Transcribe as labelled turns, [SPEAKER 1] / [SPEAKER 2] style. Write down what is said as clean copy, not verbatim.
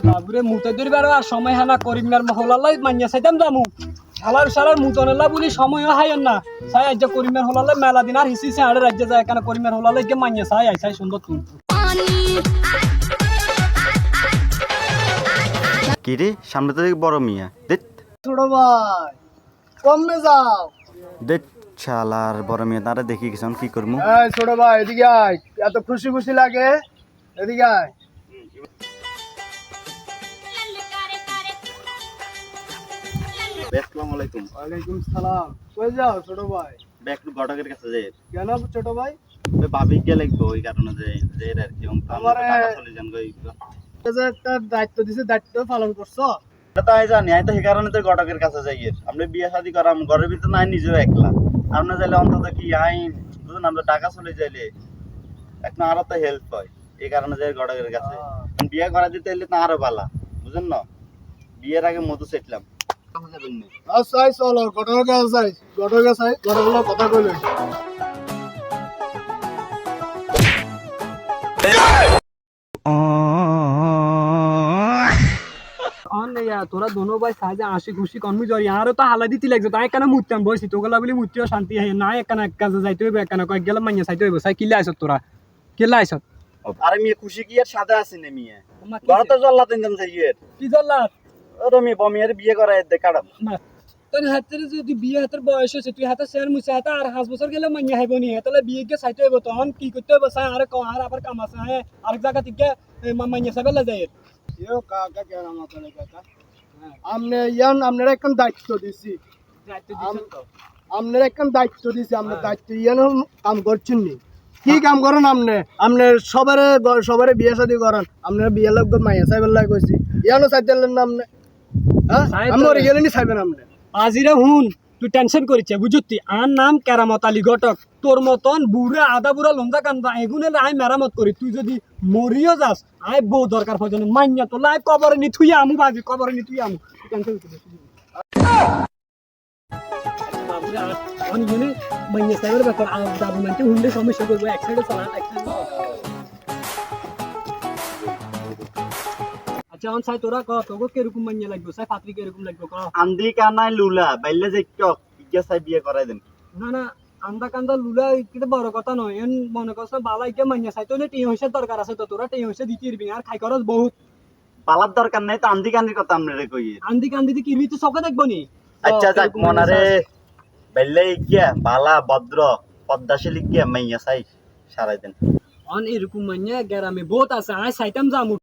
[SPEAKER 1] বাবুরে মুতে ধরবার আর সময় হানা করিমের মহলালাই মানিয়া চাইতাম যামু শালার শালার মুতনেলা বলি সময়ও হাইন না চাই আজ করিমের হলালে মেলা দিন আর হিসিছে আড়ে রাজ্যে যায় কেন করিমের হলালে গিয়ে মানিয়া চাই আইসাই সুন্দর তুই
[SPEAKER 2] কি রে সামনে তো দেখি বড় মিয়া দেখ
[SPEAKER 3] ছোট ভাই কমে যাও
[SPEAKER 2] দেখ শালার বড় মিয়া তারা দেখি গেছিলাম কি করবো
[SPEAKER 3] এই ছোট ভাই এদিকে আয় এত খুশি খুশি লাগে এদিকে আয়
[SPEAKER 2] আসসালামু আলাইকুম
[SPEAKER 3] ওয়ালাইকুম সালাম কই যাও ছোট ভাই
[SPEAKER 2] ব্যাক টু ঘটকের কাছে যাই
[SPEAKER 3] কেন ছোট ভাই
[SPEAKER 2] ভাবি কে লাগবে ওই কারণে যে যে আর কি
[SPEAKER 3] আমারে
[SPEAKER 2] চলে যান গই
[SPEAKER 3] এই যে একটা দায়িত্ব দিছে দায়িত্ব পালন করছো
[SPEAKER 2] তাই জানি আমি তো সেই কারণে তো ঘটকের কাছে যাই আপনি বিয়ে শাদী করাম ঘরের ভিতর নাই নিজেও একলা আপনি চাইলে অন্তত কি আইন বুঝুন আমরা টাকা চলে যাইলে এখন আরো তো হেল্প হয় এই কারণে যাই ঘটকের কাছে বিয়ে করা দিতে হলে তো আরো ভালো বুঝেন না বিয়ের আগে মধু সেটলাম
[SPEAKER 3] আচ্ছা চলো ঘটকের কাছে যাই ঘটকের কথা কইলে
[SPEAKER 1] তোরা দোনো ভাই সাহায্যে আসি খুশি কর্মী জড়ি আরো তো হালা দিতে লাগছে তাই কেন মুততাম বসি তোগুলা বলি মুতিও শান্তি হয় না একখানা এক কাজে যাইতে হইবে একখানা কয়েক গেলে মাইয়া চাইতে হইবে চাই কিলে আইসত তোরা কিলে আইসত
[SPEAKER 2] আরে মেয়ে খুশি কি আর সাথে আছে না মেয়ে ঘরে তো জল্লা তিনজন যাই
[SPEAKER 1] কি জল্লাদ
[SPEAKER 2] ওরে মেয়ে বমিয়ার বিয়ে করা দেখাড়াম
[SPEAKER 1] তোর হাতের যদি বিয়ে হাতের বয়স হয়েছে তুই হাতে শেয়ার মুছে হাতে আর 5 বছর গেলে মাইয়া হাইব নি তাহলে বিয়ে গিয়ে চাইতে হইব তখন কি করতে হইব চাই আর আর আবার কাম আছে হ্যাঁ আরেক জায়গা থেকে মাইয়া চাইবেলা যায়
[SPEAKER 3] ইয়ো কাকা কেন আমাকে কাকা আমনে ইয়ান আপনারা একখান দায়িত্ব দিছি আপনারা একখান দায়িত্ব দিছি আমরা দায়িত্ব ইয়ান কাম করছেন নি কি কাম করেন আপনি আপনি সবারে বিয়ে শাদী করেন আপনারা বিয়ে লোক মাইয়া সাইবেল লাই কইছি ইয়ানো চাইতেলেন না আপনি হ্যাঁ আমি মরে গেলেন চাইবেন আপনি
[SPEAKER 1] আজিরে হুন তুই টেনশন করিস বুঝতি আর নাম কেরামত আলী ঘটক তোর মতন বুড়া আদা বুড়া লঞ্জা কান্দা এগুনে আই মেরামত করি তুই যদি মরিও যাস আই বউ দরকার পর্যন্ত মাইয়া তো লাই কবরে নি থুই আমু বাজি কবরে নি থুই আমু টেনশন করিস আমি জানি মাইয়া সাইবের ব্যাপার ডাবমেন্টে হুন্ডে সমস্যা করবো এক সাইডে চালা এক সাইডে আচ্ছা অন সাই তোরা ক তোকে কিরকম মাইয়া লাগবে সাই পাত্রী কিরকম লাগবে ক
[SPEAKER 2] আন্দি কানাই লুলা বাইলে যে টক ইকে সাই বিয়ে করাই দেন
[SPEAKER 1] না না আন্দা কান্দা লুলা এটা বড় কথা নয় এন মনে করছ বালাইকে মাইয়া চাইতো না টি হইছে দরকার আছে তো তোরা টি হইছে দিতে দিবি আর খাই খরচ বহুত
[SPEAKER 2] পালার দরকার নাই তো আন্দি কান্দির কথা আমনে কই
[SPEAKER 1] আন্দি কান্দি দি কিরবি তো সকে দেখবো নি
[SPEAKER 2] আচ্ছা যাক মনারে বাইলে ইকে বালা ভদ্র পদ্মাশীল ইকে মাইয়া সাই সারাই দেন
[SPEAKER 1] অন এরকম মাইয়া গ্রামে বহুত আছে আই সাইতাম জামু